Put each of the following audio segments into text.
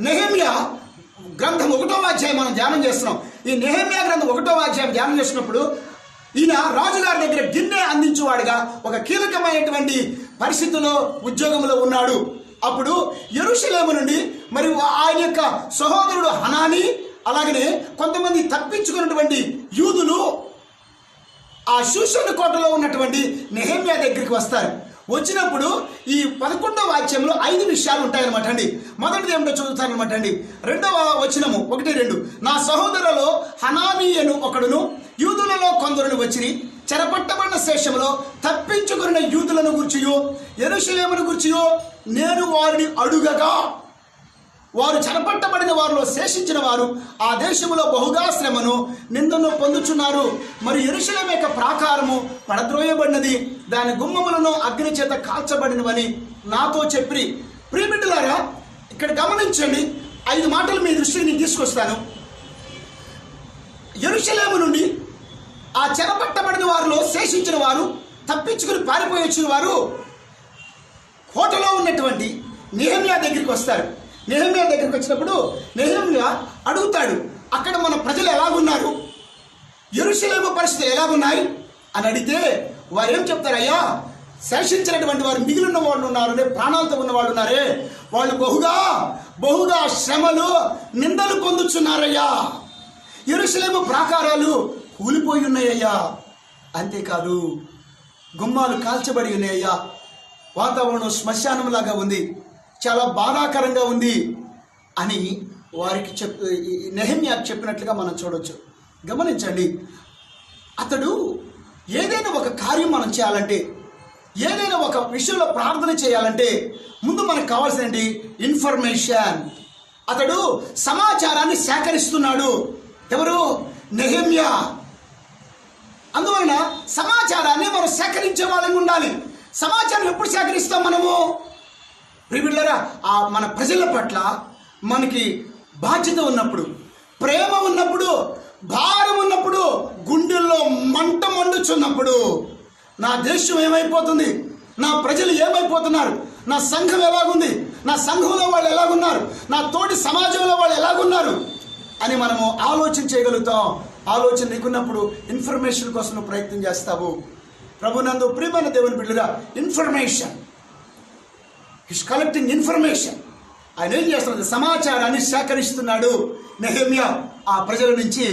నెహెమ్యా గ్రంథం 1వ అధ్యాయం మనం ధ్యానం చేస్తున్నాం. ఈ నెహెమ్యా గ్రంథం 1వ అధ్యాయం ధ్యానం చేసినప్పుడు ఈయన రాజుగారి దగ్గర గిన్నె అందించేవాడుగా ఒక కీలకమైనటువంటి పరిస్థితుల్లో ఉద్యోగంలో ఉన్నాడు. అప్పుడు యెరూషలేము నుండి మరి ఆయన యొక్క సహోదరుడు హనాని అలాగనే కొంతమంది తప్పించుకున్నటువంటి యూదులు ఆ షూషను కోటలో ఉన్నటువంటి నెహెమ్యా దగ్గరికి వస్తారు. వచ్చినప్పుడు ఈ 11వ వాక్యంలో 5 విషయాలు ఉంటాయన్నమాట అండి. మొదటిది ఏమిటో చదువుతానమాట అండి. 2వ వచనము 1-2. నా సహోదరులలో హనానీ అను ఒకడును యూదులలో కొందరును వచ్చిరి చెరపట్టబడిన శేషంలో తప్పించుకున్న యూదులను గుర్చియో యెరూషలేమును గుర్చియో నేను వారిని అడుగగా వారు చెరపట్టబడిన వారిలో శేషించిన వారు ఆ దేశంలో బహుగా శ్రమను నిందను పొందుచున్నారు. మరి యెరూషలేము యొక్క ప్రాకారము పడద్రోయబడినది, దాని గుమ్మములను అగ్ని చేత కాల్చబడినవని నాతో చెప్పి. ప్రియబిడ్డలారా, ఇక్కడ గమనించండి, 5 మాటలు మీ దృష్టికి నేను తీసుకొస్తాను. యెరూషలేము నుండి ఆ చెరపట్టబడిన వారిలో శేషించిన వారు, తప్పించుకుని పారిపోయి వచ్చిన వారు కోటలో ఉన్నటువంటి నెహెమ్యా దగ్గరికి వస్తారు. నెహెమ్యా దగ్గరికి వచ్చినప్పుడు నెహెమ్యా అడుగుతాడు, అక్కడ మన ప్రజలు ఎలాగున్నారు, యెరూషలేము పరిస్థితులు ఎలాగున్నాయి అని అడిగితే వారు ఏం చెప్తారు? అయ్యా, శేషించినటువంటి వారు మిగిలిన వాళ్ళు ఉన్నారు, ప్రాణాలతో ఉన్న వాళ్ళు ఉన్నారే, వాళ్ళు బహుగా శ్రమలు నిందలు పొందుతున్నారయ్యా, యెరూషలేము ప్రాకారాలు కూలిపోయి ఉన్నాయ్యా, అంతేకాదు గుమ్మాలు కాల్చబడి ఉన్నాయ్యా, వాతావరణం శ్మశానంలాగా ఉంది, చాలా బాధాకరంగా ఉంది అని వారికి నెహెమ్యాకు చెప్పినట్లుగా మనం చూడవచ్చు. గమనించండి, అతడు ఏదైనా ఒక కార్యం మనం చేయాలంటే, ఏదైనా ఒక విషయంలో ప్రార్థన చేయాలంటే ముందు మనకు కావాల్సిన ఇన్ఫర్మేషన్. అతడు సమాచారాన్ని సేకరిస్తున్నాడు. ఎవరు? నెహెమ్యా. అందువలన సమాచారాన్ని మనం సేకరించే వాళ్ళని ఉండాలి. సమాచారం ఎప్పుడు సేకరిస్తాం మనము? ప్రియబిడ్డలారా, ఆ మన ప్రజల పట్ల మనకి బాధ్యత ఉన్నప్పుడు, ప్రేమ ఉన్నప్పుడు, భారం ఉన్నప్పుడు, గుండెల్లో మంట మండుచున్నప్పుడు, నా దేశం ఏమైపోతుంది, నా ప్రజలు ఏమైపోతున్నారు, నా సంఘం ఎలాగుంది, నా సంఘంలో వాళ్ళు ఎలాగున్నారు, నా తోటి సమాజంలో వాళ్ళు ఎలాగున్నారు అని మనము ఆలోచన చేయగలుగుతాం. ఆలోచన నీకున్నప్పుడు ఇన్ఫర్మేషన్ కోసం నువ్వు ప్రయత్నం చేస్తావు. ప్రభునందు ప్రియమైన దేవుని బిడ్డలారా, ఇన్ఫర్మేషన్, హిస్ కలెక్టింగ్ ఇన్ఫర్మేషన్. ఆయన ఏం చేస్తున్నాడు? సమాచారాన్ని సేకరిస్తున్నాడు. నెహెమ్యా ఆ ప్రజల నుంచి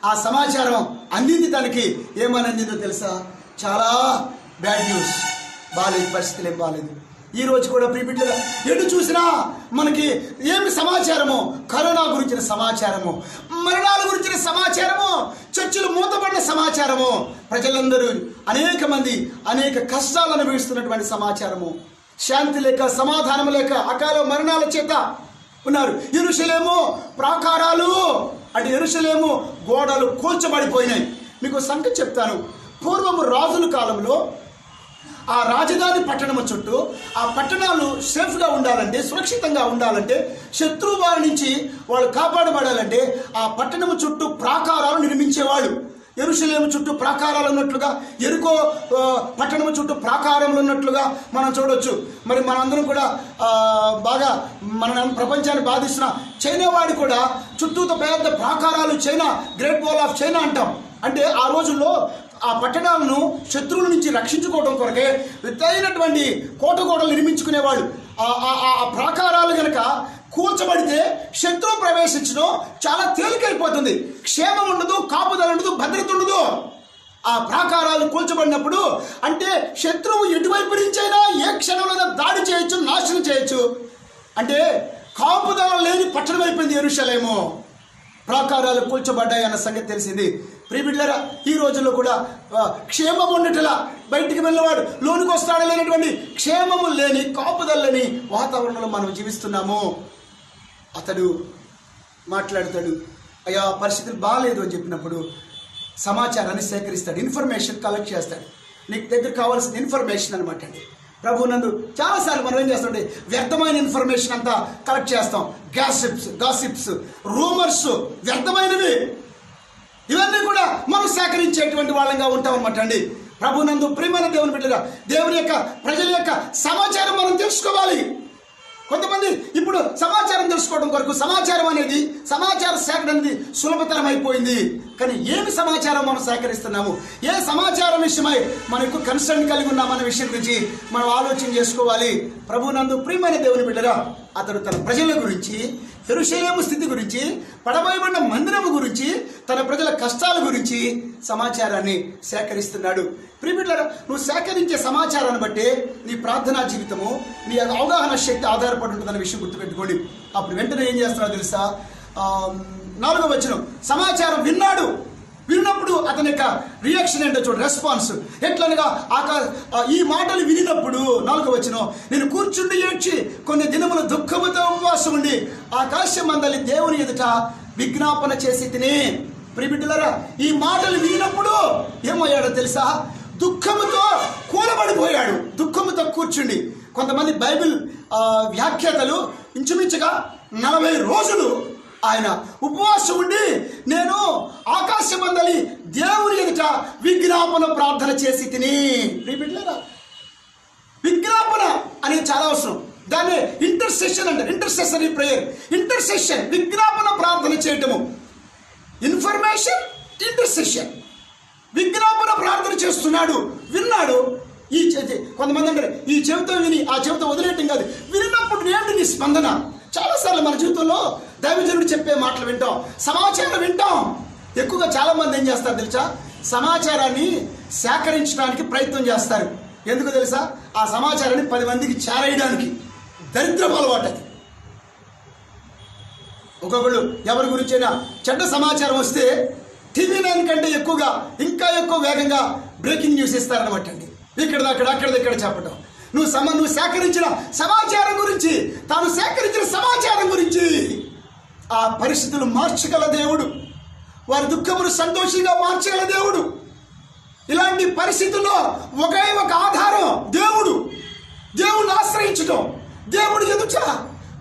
ఆ సమాచారం అందింది. తనకి ఏమని అందిందో తెలుసా? చాలా బ్యాడ్ న్యూస్. బాగాలేదు, పరిస్థితులు ఏం బాగాలేదు. ఈ రోజు కూడా ప్రియబిడ్డలుగా ఎటు చూసినా మనకి ఏమి సమాచారము? కరోనా గురించిన సమాచారము, మరణాల గురించిన సమాచారము, చర్చిలు మూతపడిన సమాచారము, ప్రజలందరూ అనేక మంది అనేక కష్టాలు అనుభవిస్తున్నటువంటి సమాచారము, శాంతి లేక, సమాధానం లేక, అకాల మరణాల చేత ఉన్నారు. యెరూషలేము ప్రాకారాలు అంటే యెరూషలేము గోడలు కూల్చబడిపోయినాయి. మీకు సంగతి చెప్తాను. పూర్వము రాజుల కాలంలో ఆ రాజధాని పట్టణము చుట్టూ ఆ పట్టణాలు సేఫ్గా ఉండాలంటే, సురక్షితంగా ఉండాలంటే, శత్రువు వారి నుంచి వాళ్ళు కాపాడబడాలంటే ఆ పట్టణము చుట్టూ ప్రాకారాలు నిర్మించేవాళ్ళు. యెరూషలేము చుట్టూ ప్రాకారాలు ఉన్నట్లుగా, యెరికో పట్టణము చుట్టూ ప్రాకారములు ఉన్నట్లుగా మనం చూడవచ్చు. మరి మనందరం కూడా బాగా మన ప్రపంచాన్ని బాధిస్తున్న చైనా వాడి కూడా చుట్టూతో పెద్ద ప్రాకారాలు, China great wall of China అంటాం. అంటే ఆ రోజుల్లో ఆ పట్టణాలను శత్రువుల నుంచి రక్షించుకోవడం కొరకే ఎత్తైనటువంటి కోటగోడలు నిర్మించుకునేవాళ్ళు. ఆ ప్రాకారాలు కనుక కూల్చబడితే శత్రువు ప్రవేశించడం చాలా తేలికైపోతుంది. క్షేమం ఉండదు, కాపుదల ఉండదు, భద్రత ఉండదు. ఆ ప్రాకారాలు కూల్చబడినప్పుడు అంటే శత్రువు ఎటువైపు నుంచైనా ఏ క్షణంలో దాడి చేయొచ్చు, నాశనం చేయొచ్చు. అంటే కాపుదల లేని పట్టణం అయిపోయింది యెరూషలేము. ప్రాకారాలు కూల్చబడ్డాయి అన్న సంగతి తెలిసింది. ప్రియబిడ్డలారా, ఈ రోజుల్లో కూడా క్షేమం ఉండేటలా బయటికి వెళ్ళేవాడు లోనికి వస్తాడు లేనటువంటి క్షేమము లేని, కాపుదల లేని వాతావరణంలో మనం జీవిస్తున్నాము. అతడు మాట్లాడతాడు, అయ్యా పరిస్థితులు బాగాలేదు అని చెప్పినప్పుడు సమాచారాన్ని సేకరిస్తాడు, ఇన్ఫర్మేషన్ కలెక్ట్ చేస్తాడు. నీకు దగ్గర కావాల్సిన ఇన్ఫర్మేషన్ అనమాట అండి. ప్రభునందు చాలాసార్లు మనం ఏం చేస్తామంటే వ్యర్థమైన ఇన్ఫర్మేషన్ అంతా కలెక్ట్ చేస్తాం. గాసిప్స్, రూమర్స్, వ్యర్థమైనవి, ఇవన్నీ కూడా మనం సేకరించేటువంటి వాళ్ళంగా ఉంటాం అనమాట అండి. ప్రభునందు ప్రియమైన దేవుని బిడ్డగా దేవుని యొక్క ప్రజల యొక్క సమాచారం మనం తెలుసుకోవాలి. కొంతమంది ఇప్పుడు సమాచారం తెలుసుకోవడం కొరకు సమాచార సేకరణ అనేది సులభతరం అయిపోయింది. కానీ ఏమి సమాచారం మనం సేకరిస్తున్నాము, ఏ సమాచారం విషయమై మనకు కన్సర్న్ కలిగి ఉన్నామన్న విషయం గురించి మనం ఆలోచన చేసుకోవాలి. ప్రభువునందు ప్రియమైన దేవుని బిడ్డరా, అతడు తన ప్రజల గురించి, యెరూషలేము స్థితి గురించి, పడబోయబడిన మందిరము గురించి, తన ప్రజల కష్టాల గురించి సమాచారాన్ని సేకరిస్తున్నాడు. ప్రియబిడ్డలారా, నువ్వు సేకరించే సమాచారాన్ని బట్టి నీ ప్రార్థనా జీవితము, నీ అవగాహన శక్తి ఆధారపడి ఉంటుందన్న విషయం గుర్తుపెట్టుకోండి. అప్పుడు వెంటనే ఏం చేస్తున్నాడో తెలుసా? 4వ వచనం, సమాచారం విన్నప్పుడు అతని యొక్క రియాక్షన్ ఏంటో చూడు, రెస్పాన్స్ ఎట్లనగా ఈ మాటలు వినినప్పుడు 4వ వచనం, నేను కూర్చుండి ఏడ్చి కొన్ని దినములు దుఃఖముతో ఉపవాసం ఉండి ఆకాశమందలి దేవుని ఎదుట విజ్ఞాపన చేసి తిని. ప్రియబిడ్డలారా, ఈ మాటలు వినినప్పుడు ఏమయ్యాడో తెలుసా? దుఃఖముతో కూలబడిపోయాడు. దుఃఖముతో కూర్చుండి. కొంతమంది బైబిల్ వ్యాఖ్యాతలు ఇంచుమించుగా 40 రోజులు ఆయన ఉపవాసం ఉండి నేను ఆకాశమందలి దేవుని ఎదుట విజ్ఞాపన ప్రార్థన చేసి తిని. విజ్ఞాపన అనేది చాలా అవసరం. దాన్ని ఇంటర్సెషన్ అంటారు, ఇంటర్సెసరీ ప్రేయర్. ఇంటర్సెషన్ విజ్ఞాపన ప్రార్థన చేయటము. Information, intercession. విజ్ఞాపన ప్రార్థన చేస్తున్నాడు, విన్నాడు. కొంతమంది అంటారు ఈ చెవితో విని ఆ చెవితో వదిలేయటం కాదు, విన్నప్పుడు ఏంటి నీ స్పందన? చాలాసార్లు మన జీవితంలో దైవజనుడు చెప్పే మాటలు వింటాం, సమాచారం వింటాం. ఎక్కువగా చాలా మంది ఏం చేస్తారు తెలుసా? సమాచారాన్ని సేకరించడానికి ప్రయత్నం చేస్తారు. ఎందుకు తెలుసా? ఆ సమాచారాన్ని 10 మందికి చేరేయడానికి. దరిద్రపు అలవాటు అది. ఒక్కొక్కళ్ళు ఎవరి గురించైనా చెడ్డ సమాచారం వస్తే TV9 కంటే ఎక్కువగా ఇంకా ఎక్కువ వేగంగా బ్రేకింగ్ న్యూస్ ఇస్తారనమాట అండి. అక్కడ చెప్పడం. నువ్వు సేకరించిన సమాచారం గురించి, తాను సేకరించిన సమాచారం గురించి ఆ పరిస్థితులు మార్చగల దేవుడు, వారి దుఃఖమును సంతోషంగా మార్చగల దేవుడు. ఇలాంటి పరిస్థితుల్లో ఒకే ఒక ఆధారం దేవుడిని ఆశ్రయించడం, దేవుడు ఎదుట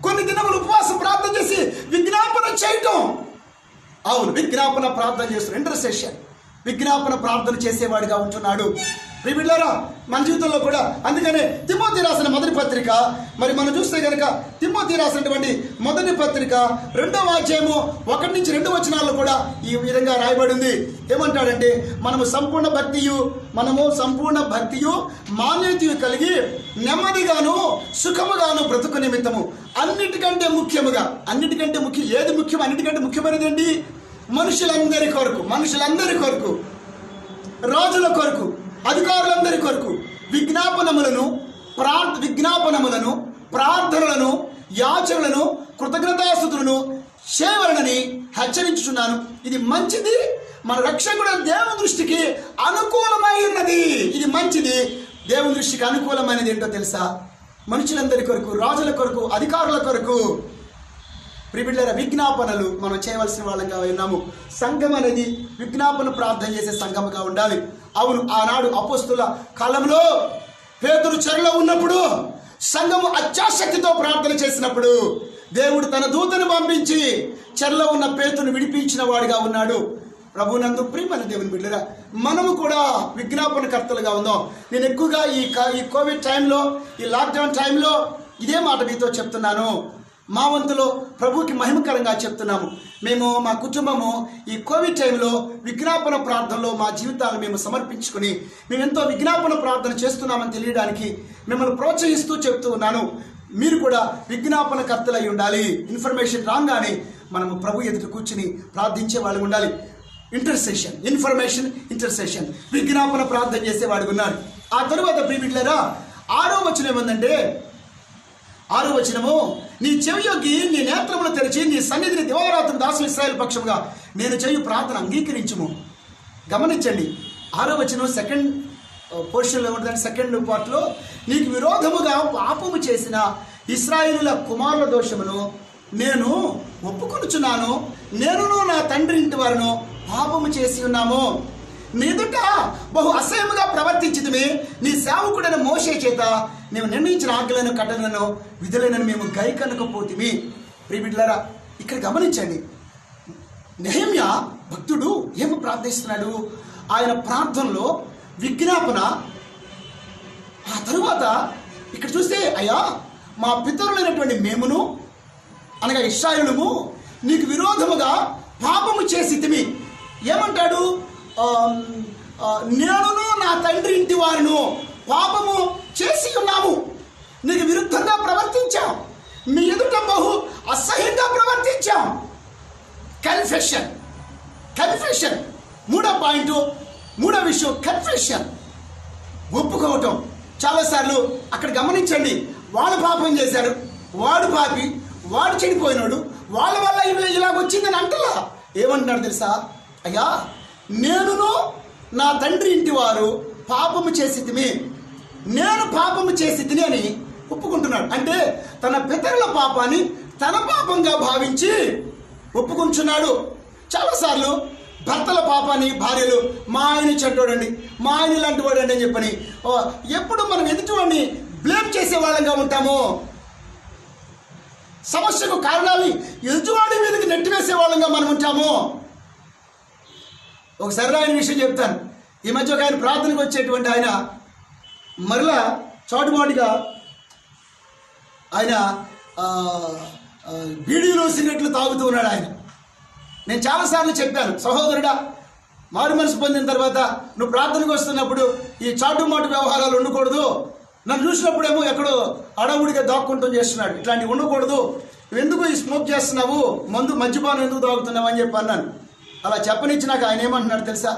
కొన్ని దినములు ఉపవాసం ప్రార్థన చేసి విజ్ఞాపన చేయటం. అవును, విజ్ఞాపన ప్రార్థన చేస్తున్నాడు. ఇంటర్సెషన్, విజ్ఞాపన ప్రార్థన చేసేవాడిగా ఉంటున్నాడు. ప్రియబిడ్డలారా, మన జీవితంలో కూడా అందుకనే తిమోతి రాసిన మొదటి పత్రిక, మరి మనం చూస్తే కనుక తిమోతి రాసినటువంటి మొదటి పత్రిక 2వ అధ్యాయము 1 నుంచి 2 వచనాల్లో కూడా ఈ విధంగా రాయబడి ఉంది. ఏమంటాడంటే, మనము సంపూర్ణ భక్తియు మాన్యతయు కలిగి నెమ్మదిగాను సుఖముగాను బ్రతుకు నిమిత్తము అన్నిటికంటే ముఖ్యం ఏది ముఖ్యం? అన్నిటికంటే ముఖ్యమైనది ఏంటి? మనుషులందరి కొరకు, రాజుల కొరకు, అధికారులందరి కొరకు విజ్ఞాపనములను, ప్రార్థనలను, యాచనలను, కృతజ్ఞతాస్తుతులను చేయవలనని హెచ్చరించుచున్నాను. ఇది మంచిది, మన రక్షకుడు దేవుని దృష్టికి అనుకూలమై ఉన్నది. ఇది మంచిది, దేవుని దృష్టికి అనుకూలమైనది ఏంటో తెలుసా? మనుషులందరి కొరకు, రాజుల కొరకు, అధికారుల కొరకు. ప్రియబిడ్డలారా, విజ్ఞాపనలు మనం చేయవలసిన వాళ్ళంగా ఉన్నాము. సంఘం అనేది విజ్ఞాపన ప్రార్థన చేసే సంఘముగా ఉండాలి. అవును, ఆనాడు అపోస్తుల కాలంలో పేతురు చెరలో ఉన్నప్పుడు సంఘము అత్యాశక్తితో ప్రార్థన చేసినప్పుడు దేవుడు తన దూతను పంపించి చెరలో ఉన్న పేతురుని విడిపించిన వాడిగా ఉన్నాడు. ప్రభునందు ప్రియమైన దేవుని బిడ్డలారా, మనము కూడా విజ్ఞాపన కర్తలుగా ఉందాం. నేను ఎక్కువగా ఈ కోవిడ్ టైంలో, ఈ లాక్డౌన్ టైంలో ఇదే మాట మీతో చెప్తున్నాను. మా వంతులో ప్రభువుకి మహిమకరంగా చెప్తున్నాము. మేము మా కుటుంబము ఈ కోవిడ్ టైంలో విజ్ఞాపన ప్రార్థనలో మా జీవితాలను మేము సమర్పించుకుని మేము ఎంతో విజ్ఞాపన ప్రార్థన చేస్తున్నామని తెలియడానికి మిమ్మల్ని ప్రోత్సహిస్తూ చెప్తూ ఉన్నాను. మీరు కూడా విజ్ఞాపన కర్తలై ఉండాలి. ఇన్ఫర్మేషన్ రాగానే మనము ప్రభు ఎదుట కూర్చుని ప్రార్థించే వాళ్ళు ఉండాలి. ఇంటర్సెషన్ విజ్ఞాపన ప్రార్థన చేసేవాడు ఉన్నారు. ఆ తరువాత ప్రియబిడ్డలారా, 6వ వచనం ఏమందంటే, 6వ వచనము, నీ చెవియొగ్గి నీ నేత్రములు తెరిచి నీ సన్నిధిని దివారాత్రులు దాసులు ఇశ్రాయేలు పక్షముగా నేను చేయు ప్రార్థన అంగీకరించుము. గమనించండి, 6వ వచనం సెకండ్ పోర్షన్లో ఉంటుందంటే, సెకండ్ పార్ట్లో, నీకు విరోధముగా పాపము చేసిన ఇశ్రాయేలుల కుమారుల దోషమును నేను ఒప్పుకొనుచున్నాను. నేనును నా తండ్రి ఇంటి వారును పాపము చేసి ఉన్నాము. నీదుట బహు అసహ్యముగా ప్రవర్తించితిమి. నీ సేవకుడైన మోషే చేత నీవు నిర్ణయించిన ఆజ్ఞలను, కట్టలను, విధులను మేము గైకొనకపోతిమి. ప్రియబిడ్డలారా, ఇక్కడ గమనించండి, నెహెమ్యా భక్తుడు ఏమి ప్రార్థిస్తున్నాడు? ఆయన ప్రార్థనలో విజ్ఞాపన. ఆ తరువాత ఇక్కడ చూస్తే, అయ్యా మా పితరులైనటువంటి మేమును అనగా ఇశ్రాయేలుము నీకు విరోధముగా పాపము చేసితిమి. ఏమంటాడు? నేనును నా తండ్రి ఇంటి వారును పాపము చేసి ఉన్నాము, నీకు విరుద్ధంగా ప్రవర్తించాం, మీ ఎదుట బహు అసహ్యంగా ప్రవర్తించాం. కన్ఫెషన్. కన్ఫెషన్ మూడో పాయింట్, మూడో విషయం కన్ఫెషన్, ఒప్పుకోవటం. చాలాసార్లు అక్కడ గమనించండి, వాళ్ళు పాపం చేశారు, వాడు పాపి, వాడు చెడిపోయినాడు, వాళ్ళ వల్ల ఇలాగ వచ్చిందని అంటలా. ఏమంటున్నాడు తెలుసా? అయ్యా నేనును నా తండ్రి ఇంటి వారు పాపము చేసితిమి, నేను పాపము చేసితిని అని ఒప్పుకుంటున్నాడు. అంటే తన పితరుల పాపాన్ని తన పాపంగా భావించి ఒప్పుకుంటున్నాడు. చాలాసార్లు భర్తల పాపాన్ని భార్యలు మా ఆయన చెడ్డోడండి, మా ఆయన ఇలాంటి వాడండి అని చెప్పని ఎప్పుడు మనం ఎదుటివాడిని బ్లేమ్ చేసే వాళ్ళంగా ఉంటాము. సమస్యకు కారణాలు ఎదుటివాడి మీదకి నెట్టివేసే వాళ్ళంగా మనం ఉంటాము. ఒక సరళమైన విషయం చెప్తాను. ఈ మధ్య ఒక ఆయన ప్రార్థనకు వచ్చేటువంటి ఆయన మరలా చాటుమాటుగా ఆయన బీడీలు సిగరెట్లు తాగుతూ ఉన్నాడు. ఆయన నేను చాలాసార్లు చెప్పాను, సహోదరుడా మారు మనసు పొందిన తర్వాత నువ్వు ప్రార్థనకు వస్తున్నప్పుడు ఈ చాటుమాటు వ్యవహారాలు ఉండకూడదు. నన్ను చూసినప్పుడేమో ఎక్కడో అడవుడిగా దాక్కుంటూ చేస్తున్నాడు, ఇట్లాంటివి ఉండకూడదు, నువ్వు ఎందుకు ఈ స్మోక్ చేస్తున్నావు, మద్యపానం ఎందుకు తాగుతున్నావు అని చెప్పి అన్నాను. అలా చెప్పనిచ్చి నాకు ఆయన ఏమంటున్నాడు తెలుసా?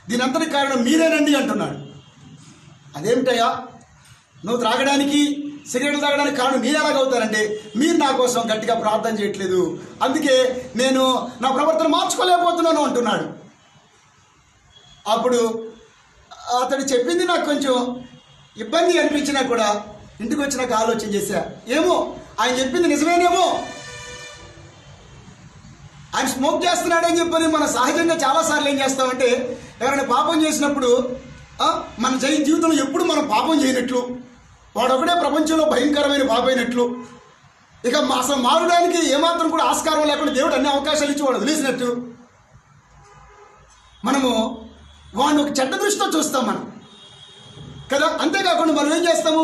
దీని అంతటి కారణం మీరేనండి అంటున్నాడు. అదేమిటయ్యా, నువ్వు త్రాగడానికి సిగరెట్లు తాగడానికి కారణం నేను ఎలాగవుతానంటే మీరు నా కోసం గట్టిగా ప్రార్థన చేయట్లేదు, అందుకే నేను నా ప్రవర్తన మార్చుకోలేకపోతున్నాను అంటున్నాడు. అప్పుడు అతడు చెప్పింది నాకు కొంచెం ఇబ్బంది అనిపించినా కూడా ఇంటికి వచ్చి నాకు ఆలోచన చేశా, ఏమో ఆయన చెప్పింది నిజమేనేమో. ఆయన స్మోక్ చేస్తున్నాడని చెప్పని మనం సహజంగా చాలాసార్లు ఏం చేస్తామంటే ఎవరైనా పాపం చేసినప్పుడు మన జీవితంలో ఎప్పుడు మనం పాపం చేయనట్లు, వాడు ఒకటే ప్రపంచంలో భయంకరమైన పాపైనట్లు, ఇక అసలు మారడానికి ఏమాత్రం కూడా ఆస్కారం లేకుండా దేవుడు అన్ని అవకాశాలు ఇచ్చి వాడు వదిలేసినట్టు మనము వాడిని ఒక చెడ్డ దృష్టితో చూస్తాం మనం కదా. అంతేకాకుండా మనం ఏం చేస్తాము,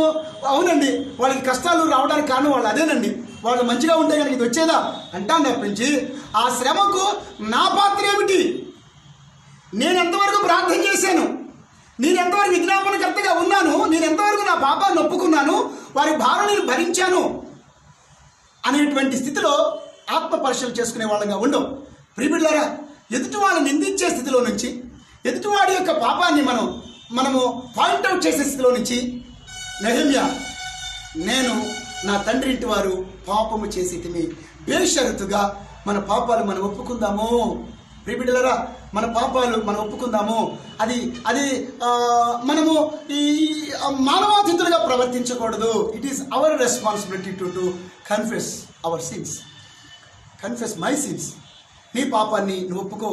అవునండి వాళ్ళకి కష్టాలు రావడానికి కారణం వాళ్ళు అదేనండి, వాళ్ళు మంచిగా ఉంటే కనుక ఇది వచ్చేదా అంటాను తప్పించి ఆ శ్రమకు నా పాత్ర ఏమిటి, నేను ఎంతవరకు ప్రార్థన చేశాను, నేను ఎంతవరకు విజ్ఞాపనకర్తగా ఉన్నాను, నేను ఎంతవరకు నా పాపాన్ని ఒప్పుకున్నాను, వారి భారం నేను భరించాను అనేటువంటి స్థితిలో ఆత్మ పరిశీలన చేసుకునే వాళ్ళంగా ఉండవు. ప్రియబిడ్డలారా, ఎదుటి వాళ్ళని నిందించే స్థితిలో నుంచి, ఎదుటివాడి యొక్క పాపాన్ని మనము పాయింట్అవుట్ చేసే స్థితిలో నుంచి నెహెమ్యా నేను నా తండ్రి ఇంటి వారు పాపము చేసి బేషరతుగా మన పాపాలు మనం ఒప్పుకుందాము. ప్రియబిడ్డలారా, మన పాపాలు మనం ఒప్పుకుందాము. అది మనము ఈ మానవాతీతులుగా ప్రవర్తించకూడదు. It is our responsibility to confess our sins, confess my sins. నీ పాపాన్ని నువ్వు ఒప్పుకో.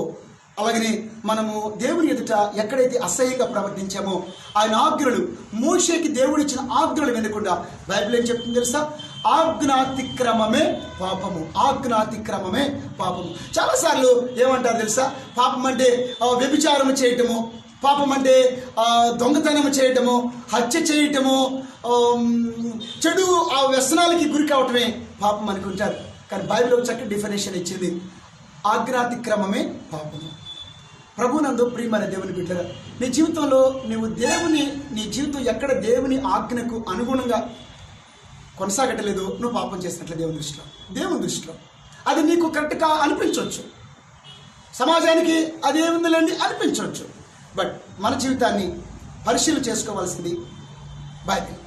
అలాగనే మనము దేవుని ఎదుట ఎక్కడైతే అసహ్యంగా ప్రవర్తించామో ఆయన ఆజ్ఞలు, మోషేకి దేవుడిచ్చిన ఆజ్ఞలు వినకుండా బైబిల్ ఏం చెప్తుంది తెలుసా? ఆజ్ఞాతిక్రమమే పాపము, ఆజ్ఞాతిక్రమమే పాపము. చాలాసార్లు ఏమంటారు తెలుసా? పాపం అంటే వ్యభిచారము చేయటము, పాపం అంటే దొంగతనము చేయటము, హత్య చేయటము, చెడు ఆ వ్యసనాలకి గురి కావటమే పాపం అనుకుంటారు. కానీ బైబిల్ చక్కటి డెఫినేషన్ ఇచ్చింది, ఆజ్ఞాతిక్రమమే పాపము. ప్రభునందు ప్రియమైన దేవుని బిడ్డగా నీ జీవితంలో నీ జీవితం ఎక్కడ దేవుని ఆజ్ఞకు అనుగుణంగా కొనసాగట్లేదు, నువ్వు పాపం చేసినట్లు దేవుని దృష్టిలో అది నీకు కరెక్ట్గా అనిపించవచ్చు, సమాజానికి అదేముందిలేండి అనిపించవచ్చు. బట్ మన జీవితాన్ని పరిశీలన చేసుకోవాల్సింది బైబిల్.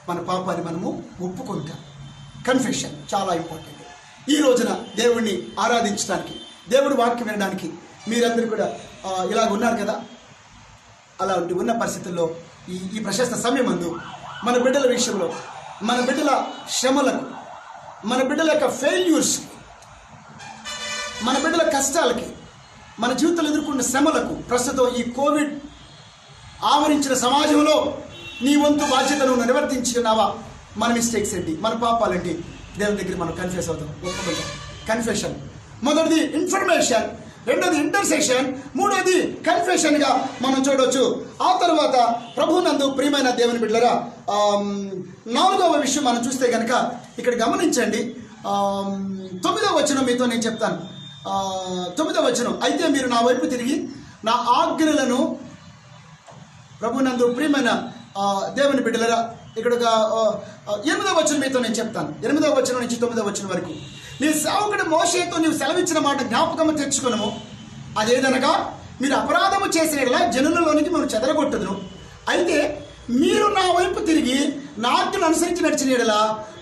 మన పాపాన్ని మనము ఒప్పుకుంటాం. కన్ఫెషన్ చాలా ఇంపార్టెంట్. ఈ రోజున దేవుణ్ణి ఆరాధించడానికి, దేవుడి వాక్యం వినడానికి మీరందరూ కూడా ఇలాగ ఉన్నారు కదా. అలాంటి ఉన్న పరిస్థితుల్లో ఈ ప్రశస్త సమయమందు మన బిడ్డల విషయంలో, మన బిడ్డల శ్రమలకు, మన బిడ్డల యొక్క ఫెయిల్యూర్స్, మన బిడ్డల కష్టాలకి, మన జీవితంలో ఎదుర్కొన్న శ్రమలకు, ప్రస్తుతం ఈ కోవిడ్ ఆవరించిన సమాజంలో నీ వంతు బాధ్యతను నిర్వర్తించుకున్నావా? మన మిస్టేక్స్ ఏంటి, మన పాపాలేంటి, దేవుని దగ్గర మనం కన్ఫెస్ అవుతాం, ఒప్పుకుంటాం. కన్ఫెషన్ మొదటిది. ఇన్ఫర్మేషన్, రెండోది ఇంటర్సెషన్, మూడోది కన్ఫెషన్గా మనం చూడవచ్చు. ఆ తర్వాత ప్రభునందు ప్రియమైన దేవుని బిడ్డలారా, నాలుగవ విషయం మనం చూస్తే కనుక ఇక్కడ గమనించండి. 9వ వచనం మీతో నేను చెప్తాను. 9వ వచనం, అయితే మీరు నా వైపు తిరిగి నా ఆజ్ఞలను, ప్రభునందు ప్రియమైన దేవుని బిడ్డలారా, ఇక్కడ 8వ వచనం మీతో నేను చెప్తాను. 8వ వచనం నుంచి 9వ వచనం వరకు, నీ సేవకుడు మోషేతో నీవు సెలవిచ్చిన మాట జ్ఞాపకము తెచ్చుకునము. అదేదనగా, మీరు అపరాధము చేసిన యెడల జనులలోనికి మేము చెదరగొట్టుదును. అయితే మీరు నా వైపు తిరిగి నా ఆజ్ఞను అనుసరించి నడిచిన యెడల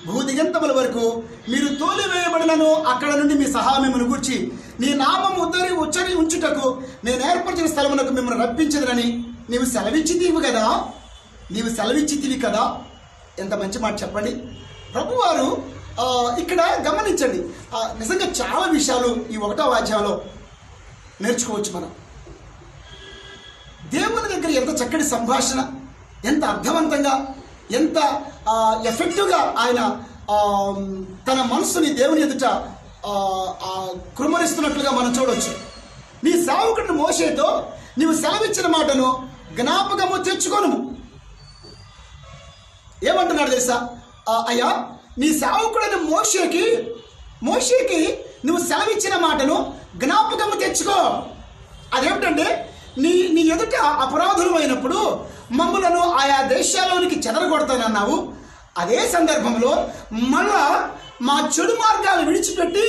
భూదిగంతముల వరకు మీరు తోలివేయబడినను అక్కడ నుండి మీ సహాయమును గూర్చి నీ నామము ఉచ్చరి ఉంచుటకు నేను ఏర్పరిచిన స్థలమునకు మిమ్మల్ని రప్పించదనని నీవు సెలవిచ్చితివి కదా. ఎంత మంచి మాట చెప్పండి. ప్రభువారు ఇక్కడ గమనించండి, నిజంగా చాలా విషయాలు ఈ 1వ అధ్యాయంలో నేర్చుకోవచ్చు మనం. దేవుని దగ్గర ఎంత చక్కటి సంభాషణ, ఎంత అర్థవంతంగా, ఎంత ఎఫెక్టివ్గా ఆయన తన మనస్సుని దేవుని ఎదుట కృమరిస్తున్నట్లుగా మనం చూడవచ్చు. నీ సేవకుడిని మోషేతో నీవు సెలవిచ్చిన మాటను జ్ఞాపకము తెచ్చుకొను. ఏమంటున్నాడు తెలుసా? అయ్యా, నీ సేవకుడైన మోషేకి నువ్వు సెలవిచ్చిన మాటను జ్ఞాపకము తెచ్చుకో. అదేమిటంటే, నీ ఎదుట అపరాధులు అయినప్పుడు మమ్ములను ఆయా దేశాల్లోనికి చెదరగొడతానన్నావు. అదే సందర్భంలో మళ్ళా మా చెడు మార్గాలు విడిచిపెట్టి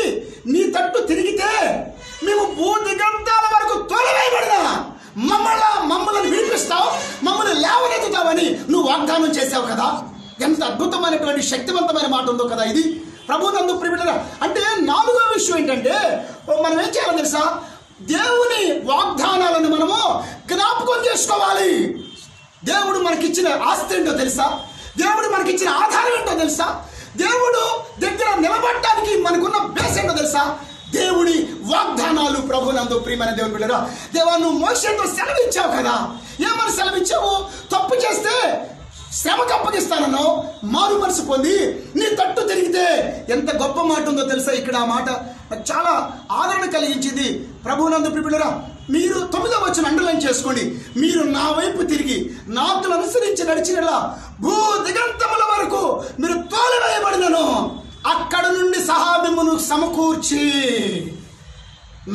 నీ తట్టు తిరిగితే మేము భూదిగంతాల వరకు తోలివేయబడినా మమ్మల్ని విడిపిస్తావు, మమ్మల్ని లేవనెత్తుతావని నువ్వు వాగ్దానం చేసావు కదా. ఎంత అద్భుతమైనటువంటి శక్తివంతమైన మాట ఉందో కదా ఇది. ప్రభునందు ప్రియమైన, అంటే 4వ విషయం ఏంటంటే, మనం ఏం చేయాలో తెలుసా? దేవుని వాగ్దానాలను మనము జ్ఞాపకం చేసుకోవాలి. దేవుడు మనకిచ్చిన ఆస్తి ఏంటో తెలుసా? దేవుడు మనకిచ్చిన ఆధారం ఏంటో తెలుసా? దేవుడు దగ్గర నిలబడటానికి మనకున్న బేస్ ఏంటో తెలుసా? దేవుడి వాగ్దానాలు. ప్రభునందు ప్రియమైన దేవుని బిడ్డలారా, దేవా, నువ్వు మోషేతో సెలవిచ్చావు కదా. ఏమని సెలవిచ్చావు? తప్పు చేస్తే శ్రమకు అప్పగిస్తానన్నావు. మారు మనసు పొంది నీ తట్టు తిరిగితే ఎంత గొప్ప మాట ఉందో తెలుసా? ఇక్కడ ఆ మాట చాలా ఆదరణ కలిగించింది. ప్రభునందు ప్రియమైన, మీరు 9వ వచనం అండర్లైన్ చేసుకోండి. మీరు నా వైపు తిరిగి నాకును అనుసరించి నడిచిన భూ దిగంతముల వరకు మీరు తోలివేయబడినను అక్కడ నుండి సహాయమును సమకూర్చి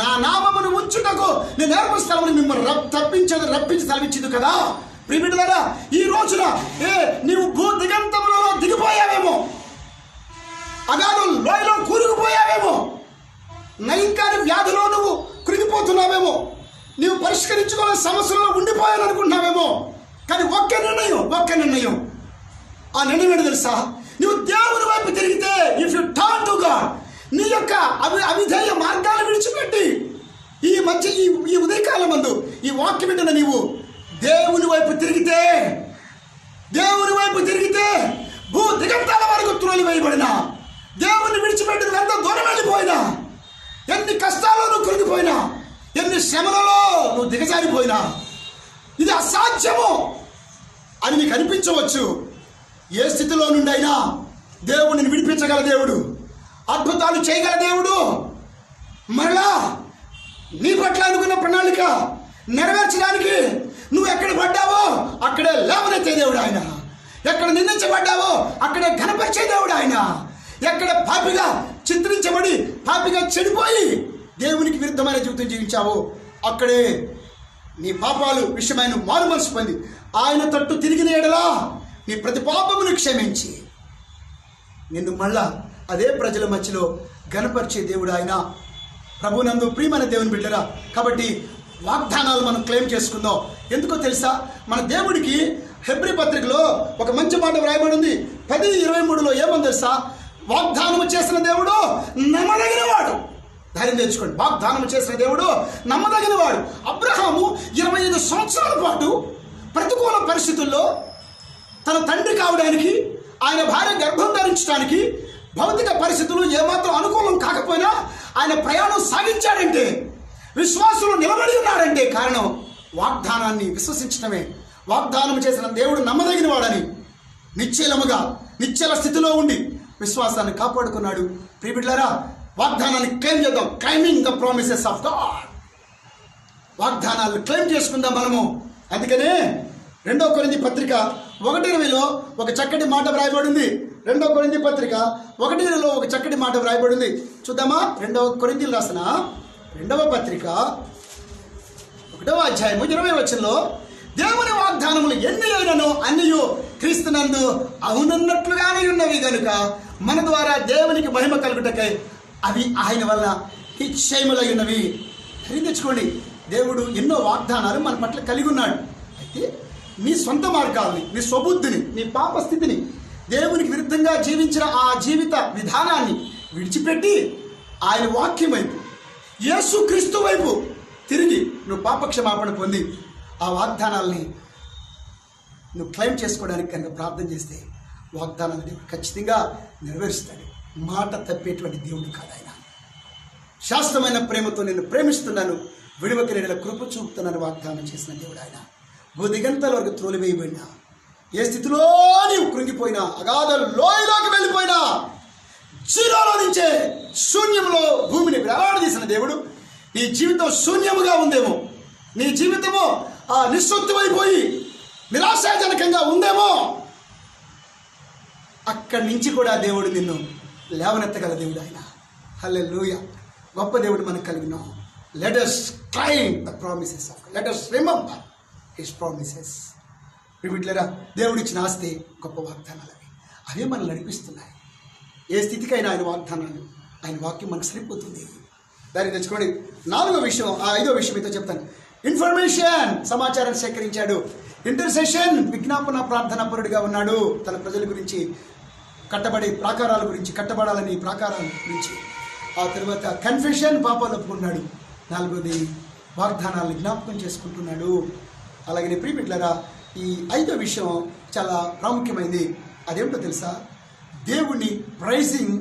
నా నామమును ఉంచుటకు నేను ఏర్పరిచిన స్థలమును మిమ్మల్ని రప్పించి సెలవిచ్చింది కదా. ప్రియబిడ్డలారా, ఈ రోజున నీవు భూ దిగంతములలో దిగిపోయావేమో, అగాధం లోయలో కూరుకుపోయావేమో, నైంకాని వ్యాధిలో నువ్వు కృంగిపోతున్నావేమో, నీవు పరిష్కరించుకోవాలని సమస్యలలో ఉండిపోయాలనుకుంటున్నావేమో. కానీ ఒక్క నిర్ణయం, ఆ నిర్ణయం ఏంటో తెలుసా? నువ్వు దేవుని వైపు తిరిగితే, if U turn to God, నీ యొక్క అవిధేయ మార్గాలు విడిచిపెట్టి ఈ ఉదయకాలం మందు ఈ వాక్యం వింటున్న నీవు దేవుని వైపు తిరిగితే భూ దిగంతాల వరకు త్రోలివేయబడినా, దేవుని విడిచిపెట్టి నువ్వు ఎంత దూరం వెళ్ళిపోయినా, ఎన్ని కష్టాల్లో నువ్వు కృంగిపోయినా, ఎన్ని శ్రమలలో నువ్వు దిగజారిపోయినా, ఇది అసాధ్యము అని నీకు అనిపించవచ్చు. ఏ స్థితిలో నుండి అయినా దేవుడిని విడిపించగల దేవుడు, అద్భుతాలు చేయగల దేవుడు, మరలా నీ పట్ల అనుకున్న ప్రణాళిక నెరవేర్చడానికి నువ్వు ఎక్కడ పడ్డావో అక్కడే లేవనెత్తే దేవుడు ఆయన. ఎక్కడ నిందించబడ్డావో అక్కడే ఘనపరిచే దేవుడు ఆయన. ఎక్కడ పాపిగా చిత్రించబడి పాపిగా చెడిపోయి దేవునికి విరుద్ధమైన జీవితం జీవించావో అక్కడే నీ పాపాలు విషయమైన మారు మనసు పొంది ఆయన తట్టు తిరిగిన యెడల నీ ప్రతి పాపమును క్షమించి నిన్ను మళ్ళా అదే ప్రజల మధ్యలో ఘనపరిచే దేవుడు ఆయన. ప్రభునందు ప్రియమైన దేవుని బిడ్డరా, కాబట్టి వాగ్దానాలు మనం క్లెయిమ్ చేసుకుందాం. ఎందుకో తెలుసా? మన దేవుడికి హెబ్రీ పత్రికలో ఒక మంచి మాట వ్రాయబడి ఉంది. 10:23లో ఏమని తెలుసా? వాగ్దానము చేసిన దేవుడు నమ్మదగిన వాడు. ధైర్యం తెచ్చుకోండి. వాగ్దానం చేసిన దేవుడు నమ్మదగిన వాడు. అబ్రహాము 25 సంవత్సరాల పాటు ప్రతికూల పరిస్థితుల్లో తన తండ్రి కావడానికి, ఆయన భార్య గర్భం ధరించడానికి భౌతిక పరిస్థితులు ఏమాత్రం అనుకూలం కాకపోయినా ఆయన ప్రయాణం సాగించాడంటే, విశ్వాసంలో నిలబడి ఉన్నాడంటే కారణం వాగ్దానాన్ని విశ్వసించడమే. వాగ్దానం చేసిన దేవుడు నమ్మదగిన వాడని నిశ్చల స్థితిలో ఉండి విశ్వాసాన్ని కాపాడుకున్నాడు. ప్రియబిడ్డలారా, వాగ్దానాన్ని క్లెయిమ్ చేద్దాం. Claiming the promises of God. వాగ్దానాలు క్లెయిమ్ చేసుకుందాం మనము. అందుకనే 2 కొరింథీ పత్రిక 1:20లో ఒక చక్కటి మాట వ్రాయబడింది. 2 కొరింథీ పత్రిక 1:20లో ఒక చక్కటి మాట వ్రాయబడింది. చూద్దామా? 2 కొరింథీలు రాసిన 2వ పత్రిక 1వ అధ్యాయము 20వ వచనంలో, దేవుని వాగ్దానములు ఎన్ని అయినను అన్నియు క్రీస్తునందు అవునన్నట్లుగానే ఉన్నవి గనుక మన ద్వారా దేవునికి మహిమ కలుగుటకై అవి ఆయన వల్ల నిశ్చయములై ఉన్నవి. తెచ్చుకోండి, దేవుడు ఎన్నో వాగ్దానాలు మన పట్ల కలిగి ఉన్నాడు. అయితే నీ సొంత మార్గాల్ని, నీ స్వబుద్ధిని, నీ పాప స్థితిని, దేవునికి విరుద్ధంగా జీవించిన ఆ జీవిత విధానాన్ని విడిచిపెట్టి ఆయన వాక్యం వైపు, యేసు క్రీస్తు వైపు తిరిగి నువ్వు పాపక్షమాపణ పొంది ఆ వాగ్దానాల్ని నువ్వు క్లెయిమ్ చేసుకోవడానికి కనుక ప్రార్థన చేస్తే వాగ్దానాలు దేవుడు ఖచ్చితంగా నెరవేరుస్తాడు. మాట తప్పేటువంటి దేవుడు కాదు ఆయన. శాశ్వతమైన ప్రేమతో నేను ప్రేమిస్తున్నాను, విడువక నేను కృప చూపుతున్నాను వాగ్దానం చేసిన దేవుడు ఆయన. భూదిగంతల వరకు త్రోలివేయబడినా, ఏ స్థితిలో నీవు కృంగిపోయినా, అగాధ లోయలోకి వెళ్ళిపోయినా, జీరోలో నుంచే శూన్యంలో భూమిని వేలాడదీసిన దేవుడు. నీ జీవితం శూన్యముగా ఉందేమో, నీ జీవితము నిస్సొత్తువైపోయి నిరాశాజనకంగా ఉందేమో, అక్కడి నుంచి కూడా దేవుడు నిన్ను లేవనెత్తగల దేవుడు ఆయన. హల్లెలూయా. గొప్ప దేవుడు మనకు కలిగినాం. Let us claim the promises of God. Let us remember his promises. ప్రియమిత్రులారా, దేవుడిచ్చిన ఆస్తి గొప్ప వాగ్దానాలు అవే మనల్ని నడిపిస్తున్నాయి. ఏ స్థితికైనా ఆయన వాగ్దానాలు, ఆయన వాక్యం మనకు సరిపోతుంది. దాన్ని తెచ్చుకోండి. 4వ విషయం, 5వ విషయం మీతో చెప్తాను. ఇన్ఫర్మేషన్, సమాచారం సేకరించాడు. ఇంటర్సెషన్, విజ్ఞాపన ప్రార్థనా పరుడిగా ఉన్నాడు. తన ప్రజల గురించి, కట్టబడే ప్రాకారాల గురించి, కట్టబడాలని ప్రాకారాల గురించి. ఆ తర్వాత కన్ఫెషన్, పాపాలు ఒప్పుకున్నాడు. 4వది వాగ్దానాలను జ్ఞాపకం చేసుకుంటున్నాడు. అలాగే ప్రియమిత్రులారా, ఈ 5వ విషయం చాలా ప్రాముఖ్యమైనది. అదేమిటో తెలుసా? దేవుణ్ణి ప్రైజింగ్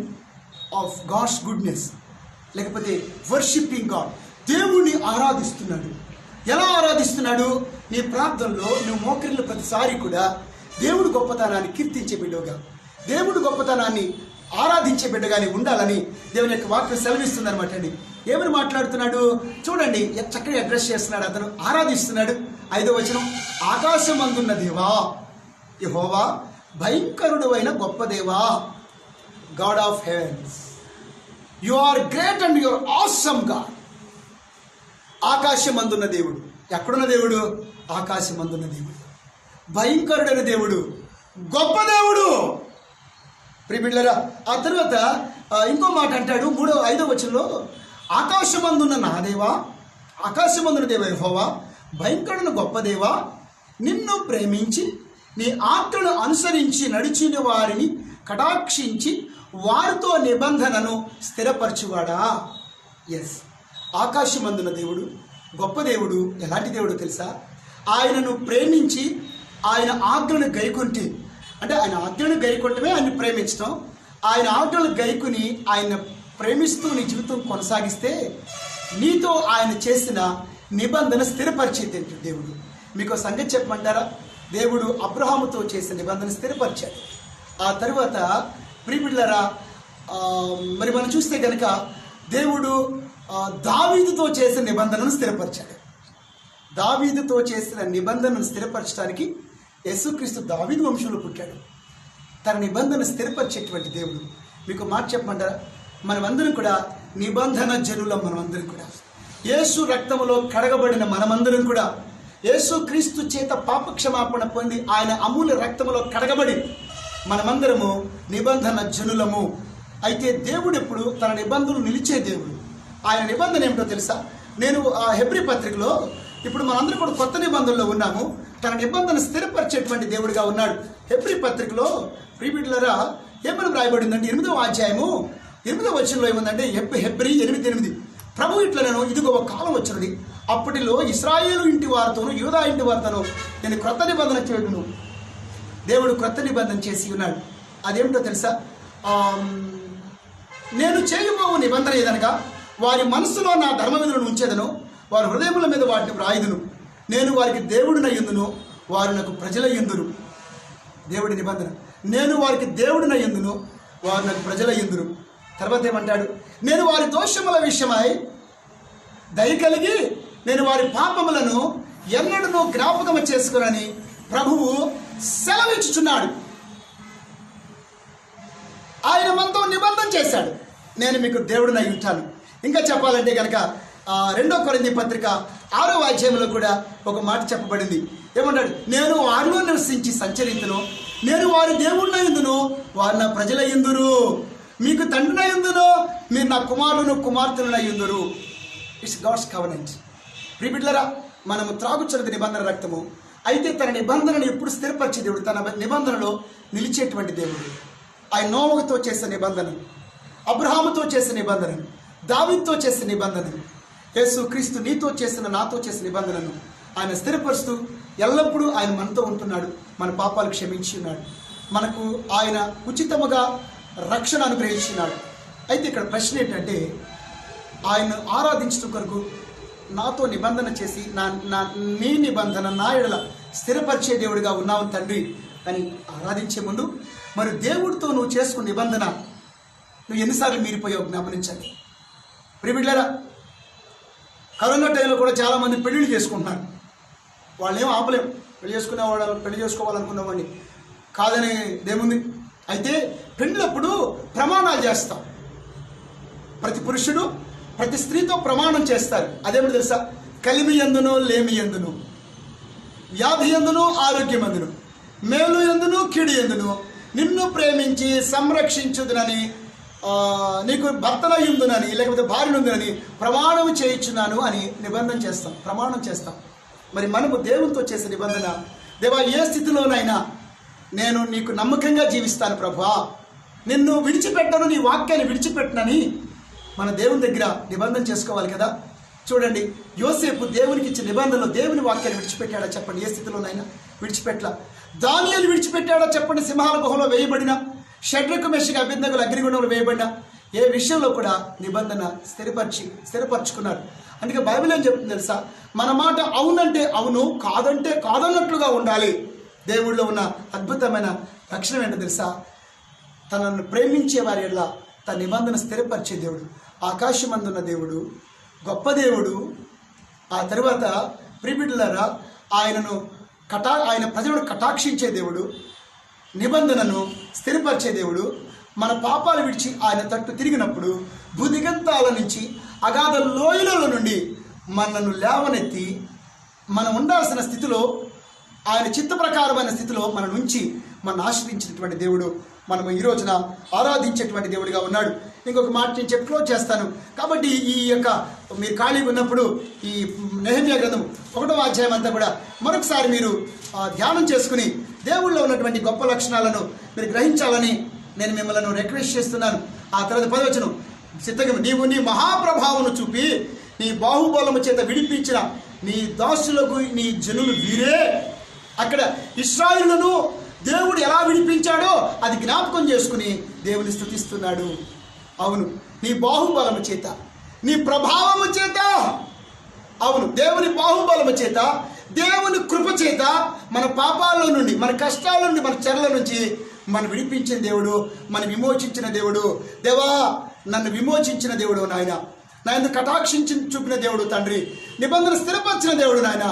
ఆఫ్ గాడ్స్ గుడ్నెస్, లేకపోతే వర్షిప్పింగ్ గాడ్. దేవుణ్ణి ఆరాధిస్తున్నాడు. ఎలా ఆరాధిస్తున్నాడు? నీ ప్రార్థనలో నువ్వు మోకరిల్లు ప్రతిసారి కూడా దేవుడు గొప్పతనాన్ని కీర్తించే బిడ్డగా, దేవుడు గొప్పతనాన్ని ఆరాధించే బిడ్డగానే ఉండాలని దేవుని యొక్క వాక్యం సెలవిస్తుంది అనమాట అండి. ఏమని మాట్లాడుతున్నాడు చూడండి, చక్కగా అడ్రస్ చేస్తున్నాడు. అతను ఆరాధిస్తున్నాడు. 5వ వచనం, ఆకాశమందున్న దేవా యెహోవా, భయంకరుడు అయిన గొప్ప దేవా, God of heavens, you are great and you are awesome God. ఆకాశమందున్న దేవుడు. ఎక్కడున్న దేవుడు? ఆకాశమందున్న దేవుడు, భయంకరుడైన దేవుడు, గొప్ప దేవుడు. ప్రియమిత్రులారా, ఆ తర్వాత ఇంకో మాట అంటాడు 5వ వచనంలో, ఆకాశమందున్న నా దేవా, ఆకాశమందున్న దేవ యెహోవా, భయంకరుడైన గొప్ప దేవా, నిన్ను ప్రేమించి నీ ఆజ్ఞను అనుసరించి నడిచిన వారిని కటాక్షించి వారితో నిబంధనను స్థిరపరచువాడా. ఎస్, ఆకాశమందున్న దేవుడు, గొప్ప దేవుడు. ఎలాంటి దేవుడు తెలుసా? ఆయనను ప్రేమించి ఆయన ఆజ్ఞను గైకొంటే, అంటే ఆయన ఆజ్ఞను గైకొట్టమే ఆయన ప్రేమించడం. ఆయన ఆజ్ఞలు గైకుని ఆయన ప్రేమిస్తూ నీ జీవితం కొనసాగిస్తే నీతో ఆయన చేసిన నిబంధన స్థిరపరిచేది దేవుడు. మీకు సంగతి చెప్పమంటారా? దేవుడు అబ్రహాముతో చేసిన నిబంధన స్థిరపరిచాడు. ఆ తర్వాత ప్రియమిత్రులారా, మరి మనం చూస్తే కనుక దేవుడు దావీదుతో చేసిన నిబంధనను స్థిరపరిచాడు. దావీదుతో చేసిన నిబంధనను స్థిరపరచడానికి యేసుక్రీస్తు దావీదు వంశంలో పుట్టాడు. తన నిబంధన స్థిరపరిచేటువంటి దేవుడు. మీకు మాట చెప్పమంటారా? మనమందరం కూడా నిబంధన జనులం. మనమందరం కూడా యేసు రక్తములో కడగబడిన మనమందరం కూడా యేసుక్రీస్తు చేత పాపక్షమాపణ పొంది ఆయన అమూల్య రక్తములో కడగబడి మనమందరము నిబంధన జనులము. అయితే దేవుడు ఎప్పుడు తన నిబంధనలు నిలిచే దేవుడు. ఆయన నిబంధన ఏమిటో తెలుసా? నేను హెబ్రీ పత్రికలో, ఇప్పుడు మనందరం కూడా కొత్త నిబంధనలో ఉన్నాము. తన నిబంధన స్థిరపరిచేటువంటి దేవుడిగా ఉన్నాడు. హెబ్రీ పత్రికలో ప్రియమిత్రులారా ఏమని వ్రాయబడిందంటే 8వ అధ్యాయము 8వ వచనంలో ఏముందంటే, హెబ్రీ 8:8, ప్రభు ఇట్లనను, ఇదిగో ఒక కాలం వచ్చినది, అప్పటిలో ఇశ్రాయేలు ఇంటి వారితోనూ యూదా ఇంటి వారితోనూ నేను క్రొత్త నిబంధన చేయుదును. దేవుడు క్రొత్త నిబంధన చేసి ఉన్నాడు. అదేమిటో తెలుసా? నేను చేయబోవు నిబంధన ఏదనగా, వారి మనసులో నా ధర్మ విధులను ఉంచేదను, వారి హృదయముల మీద వాటిని వ్రాయుదును, నేను వారికి దేవుడినయ్యుందును, వారు నాకు ప్రజలయ్యుందురు. దేవుడి నిబంధన, నేను వారికి దేవుడినయ్యుందును, వారు నాకు ప్రజలయ్యుందురు. తర్వాత ఏమంటాడు? నేను వారి దోషముల విషయమై దయ కలిగి నేను వారి పాపములను ఎన్నడూ జ్ఞాపకం చేసుకునని ప్రభువు సెలవిచ్చుచున్నాడు. ఆయన మనతో నిబంధన చేశాడు, నేను మీకు దేవుడినై ఉంటాను. ఇంకా చెప్పాలంటే కనుక 2 కొరింథీ పత్రిక 6వ అధ్యాయంలో కూడా ఒక మాట చెప్పబడింది. ఏమంటాడు? నేను వారిలో నివసించి సంచరించును, నేను వారి దేవుడినై ఉందును, వారు నా ప్రజలై ఉందురు, మీకు తండ్రినై ఉందును, మీరు నా కుమారులను కుమార్తెలనై ఉందురు. It's God's covenant. ప్రియబిడ్డలారా, మనము త్రాగుచున్నది నిబంధన రక్తము. అయితే తన నిబంధనను ఎప్పుడు స్థిరపరిచే దేవుడు, తన నిబంధనలో నిలిచేటువంటి దేవుడు. ఆయన నోవహుతో చేసిన నిబంధన, అబ్రహాముతో చేసిన నిబంధన, దావీదుతో చేసిన నిబంధన, యేసు క్రీస్తు నీతో చేసిన నాతో చేసిన నిబంధనను ఆయన స్థిరపరుస్తూ ఎల్లప్పుడూ ఆయన మనతో ఉంటున్నాడు. మన పాపాలు క్షమించి ఉన్నాడు, మనకు ఆయన ఉచితముగా రక్షణ అనుగ్రహించినాడు. అయితే ఇక్కడ ప్రశ్న ఏంటంటే, ఆయన ఆరాధించడం కొరకు నాతో నిబంధన చేసి నీ నిబంధన నా ఎడల స్థిరపరిచే దేవుడిగా ఉన్నావు తండ్రి అని ఆరాధించే ముందు మరి దేవుడితో నువ్వు చేసుకున్న నిబంధన నువ్వు ఎన్నిసార్లు మీరిపోయావు జ్ఞాపనించండి. ప్రియబిడ్డలారా, కరోనా టైంలో కూడా చాలామంది పెళ్ళిళ్ళు చేసుకుంటున్నారు. వాళ్ళు ఏం ఆపలేం, పెళ్లి చేసుకోవాలనుకున్నవాడిని కాదని ఏముంది. అయితే పెళ్ళప్పుడు ప్రమాణాలు చేస్తాం. ప్రతి పురుషుడు ప్రతి స్త్రీతో ప్రమాణం చేస్తారు. అదేమిటి తెలుసా? కలిమి ఎందును లేమి ఎందును, వ్యాధి ఎందును ఆరోగ్యం ఎందును, మేలు ఎందును కీడు ఎందును నిన్ను ప్రేమించి సంరక్షించుదునని, నీకు భర్తనై ఉందునని లేకపోతే భార్య ఉందని ప్రమాణం చేయించున్నాను అని నిబంధన చేస్తాం, ప్రమాణం చేస్తాం. మరి మనము దేవునితో చేసే నిబంధన, దేవా ఏ స్థితిలోనైనా నేను నీకు నమ్మకంగా జీవిస్తాను ప్రభువా, నిన్ను విడిచిపెట్టను, నీ వాక్యాన్ని విడిచిపెట్టనని మన దేవుని దగ్గర నిబంధన చేసుకోవాలి కదా. చూడండి, యోసేపు దేవునికి ఇచ్చిన నిబంధనలో దేవుని వాక్యాన్ని విడిచిపెట్టాడా చెప్పండి? ఏ స్థితిలోనైనా విడిచిపెట్టలా. దానియేలు విడిచిపెట్టాడా చెప్పండి? సింహాల గుహలో వేయబడిన, షడ్రకు మెషికి అభిజ్ఞకులు అగ్నిగుండంలో వేయబడిన ఏ విషయంలో కూడా నిబంధన స్థిరపరచుకున్నారు. అందుకే బైబిల్ ఏం చెప్తుంది తెలుసా? మన మాట అవునంటే అవును, కాదంటే కాదన్నట్లుగా ఉండాలి. దేవుడిలో ఉన్న అద్భుతమైన లక్షణం ఏంటో తెలుసా? తనను ప్రేమించే వారి ఎడల తన నిబంధన స్థిరపరిచే దేవుడు, ఆకాశమందున్న దేవుడు, గొప్ప దేవుడు. ఆ తర్వాత ప్రియబిడ్డలారా, ఆయన ప్రజలను కటాక్షించే దేవుడు, నిబంధనను స్థిరపరిచే దేవుడు. మన పాపాలు విడిచి ఆయన తట్టు తిరిగినప్పుడు భూదిగంతాల నుంచి అగాధ లోయల నుండి మనను లేవనెత్తి మనం ఉండాల్సిన స్థితిలో, ఆయన చిత్త ప్రకారమైన స్థితిలో మన నుంచి మనం ఆశ్రయించినటువంటి దేవుడు మనము ఈ రోజున ఆరాధించేటువంటి దేవుడిగా ఉన్నాడు. ఇంకొక మాట నేను చెప్పి క్లోజ్ చేస్తాను. కాబట్టి ఈ యొక్క మీరు ఖాళీగా ఉన్నప్పుడు ఈ నెహెమ్యా గ్రంథం 1వ అధ్యాయం అంతా కూడా మరొకసారి మీరు ధ్యానం చేసుకుని దేవుళ్ళలో ఉన్నటువంటి గొప్ప లక్షణాలను మీరు గ్రహించాలని నేను మిమ్మల్ని రిక్వెస్ట్ చేస్తున్నాను. ఆ తర్వాత 10వ వచనం, సిద్ధంగా నీవు నీ మహాప్రభావమును చూపి నీ బాహుబలము చేత విడిపించిన నీ దాసులకు నీ జనులు వీరే. అక్కడ ఇశ్రాయేలును దేవుడు ఎలా విడిపించాడో అది జ్ఞాపకం చేసుకుని దేవుని స్తుతిస్తున్నాడు. అవును, నీ బాహుబలము చేత, నీ ప్రభావము చేత, అవును దేవుని బాహుబలము చేత, దేవుని కృప చేత మన పాపాల నుండి, మన కష్టాల నుండి, మన చెరల నుంచి మనం విడిపించిన దేవుడు, మనం విమోచించిన దేవుడు. దేవా, నన్ను విమోచించిన దేవుడు నాయన, నా ఎందుకు కటాక్షించి చూపిన దేవుడు తండ్రి, నిబంధన స్థిరపరిచిన దేవుడు నాయన,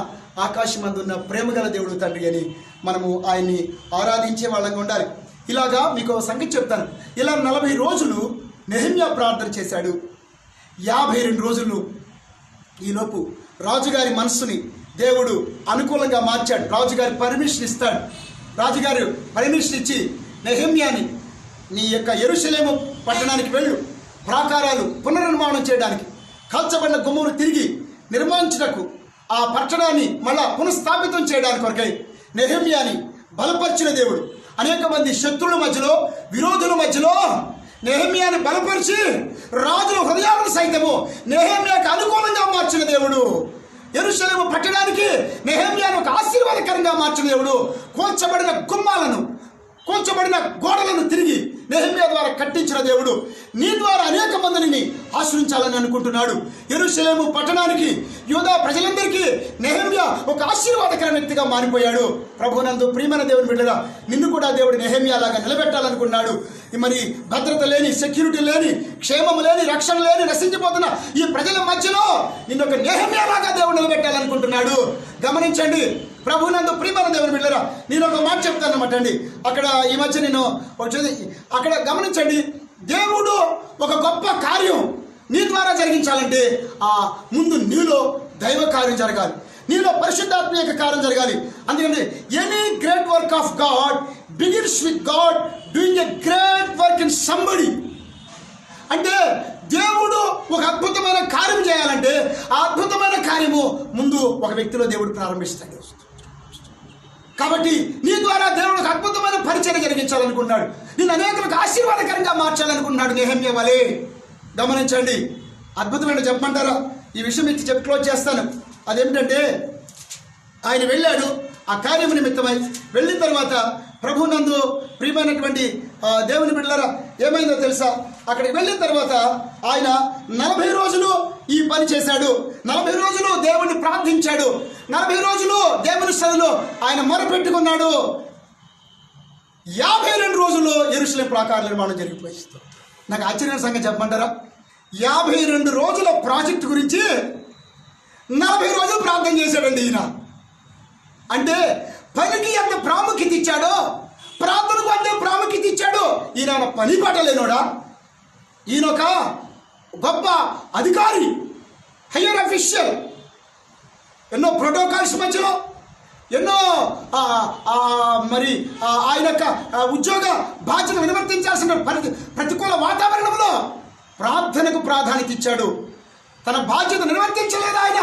ఆకాశమందున్న ప్రేమగల దేవుడు తండ్రి అని మనము ఆయన్ని ఆరాధించే వాళ్ళంగా ఉండాలి. ఇలాగా మీకు ఒక సంగతి చెప్తాను. ఇలా 40 రోజులు నెహెమ్యా ప్రార్థన చేశాడు. 52 రోజులు ఈలోపు రాజుగారి మనస్సుని దేవుడు అనుకూలంగా మార్చాడు. రాజుగారి పర్మిషన్ ఇస్తాడు. రాజుగారు పర్మిషన్ ఇచ్చి నెహెమ్యాని నీ యొక్క యెరూషలేము పట్టణానికి వెళ్ళు, ప్రాకారాలు పునర్నిర్మాణం చేయడానికి, కాల్చబడిన గుమ్మను తిరిగి నిర్మించుటకు, ఆ పట్టణాన్ని మళ్ళా పునఃస్థాపితం చేయడానికి కొరకై నెహెమ్యాని బలపరిచిన దేవుడు. అనేక మంది శత్రువుల మధ్యలో, విరోధుల మధ్యలో నెహెమ్యాని బలపరిచి రాజుల హృదయాలను సైతము నెహెమ్యాకు అనుకూలంగా మార్చిన దేవుడు. యెరూషలేము పట్టణానికి నెహెమ్యాను ఒక ఆశీర్వాదకరంగా మార్చిన దేవుడు. కూల్చబడిన గుమ్మాలను, కూల్చబడిన గోడలను తిరిగి నెహెమ్యా ద్వారా కట్టించిన దేవుడు నీ ద్వారా అనేక మందిని ఆశ్రయించాలని అనుకుంటున్నాడు. యెరూషలేము పట్టణానికి, యూదా ప్రజలందరికీ నెహెమ్యా ఒక ఆశీర్వాదకర వ్యక్తిగా మారిపోయాడు. ప్రభువునందు ప్రియమైన దేవుని బిడ్డగా నిన్ను కూడా దేవుడు నెహెమ్యా లాగా నిలబెట్టాలనుకున్నాడు. మరి భద్రత లేని, సెక్యూరిటీ లేని, క్షేమము లేని, రక్షణ లేని, నశించిపోతున్న ఈ ప్రజల మధ్యలో నిన్ను ఒక నెహెమ్యా లాగా దేవుడు నిలబెట్టాలనుకుంటున్నాడు. గమనించండి ప్రభువునందు ప్రియమైన దేవుని బిడ్డలారా, నేను ఒక మాట చెప్తాను అన్నమాట అండి. అక్కడ ఈ మధ్య నేను అక్కడ గమనించండి, దేవుడు ఒక గొప్ప కార్యం నీ ద్వారా జరిగించాలంటే ఆ ముందు నీలో దైవ కార్యం జరగాలి, నీలో పరిశుద్ధాత్మీయ కార్యం జరగాలి. అందుకని any great work of God begins with God doing a great work in somebody. అంటే దేవుడు ఒక అద్భుతమైన కార్యం చేయాలంటే ఆ అద్భుతమైన కార్యము ముందు ఒక వ్యక్తిలో దేవుడు ప్రారంభిస్తాడు. కాబట్టి నీ ద్వారా దేవుడు ఒక అద్భుతమైన పరిచయం జరిగించాలనుకున్నాడు, నేను అనేకులకు ఆశీర్వాదకరంగా మార్చాలనుకున్నాడు నెహెమ్యా వలె. గమనించండి, అద్భుతమైన చెప్పమంటారా? ఈ విషయం మీకు చెప్పి క్లోజ్ చేస్తాను. అదేమిటంటే ఆయన వెళ్ళాడు ఆ కార్యము నిమిత్తమై. వెళ్ళిన తర్వాత ప్రభునందు ప్రియమైనటువంటి దేవుని బిడ్డలారా, ఏమైందో తెలుసా? అక్కడికి వెళ్ళిన తర్వాత ఆయన 40 రోజులు ఈ పని చేశాడు. 40 రోజులు దేవుణ్ణి ప్రార్థించాడు. 40 రోజులు దేవుని సన్నిధిలో ఆయన మొరపెట్టుకున్నాడు. 52 రోజుల్లో యెరూషలేము ప్రాకార నిర్మాణం జరిగిపోయింది. నాకు ఆశ్చర్యమైన సంగతి చెప్పమంటారా? 52 రోజుల ప్రాజెక్టు గురించి 40 రోజులు ప్రార్థన చేశాడండి ఈయన. అంటే పనికి ఎంత ప్రాముఖ్యత ఇచ్చాడో ప్రార్థనకు అంతే ప్రాముఖ్యత ఇచ్చాడు. ఈయన పని పాట లేనోడా? ఈయన ఒక గొప్ప అధికారి, హయ్యర్ అఫీషియల్. ఎన్నో ప్రోటోకాల్స్ మధ్యలో ఎన్నో మరి ఆయన యొక్క ఉద్యోగ బాధ్యత నిర్వర్తించాల్సిన ప్రతికూల వాతావరణంలో ప్రార్థనకు ప్రాధాన్యత ఇచ్చాడు. తన బాధ్యత నిర్వర్తించలేదు ఆయన.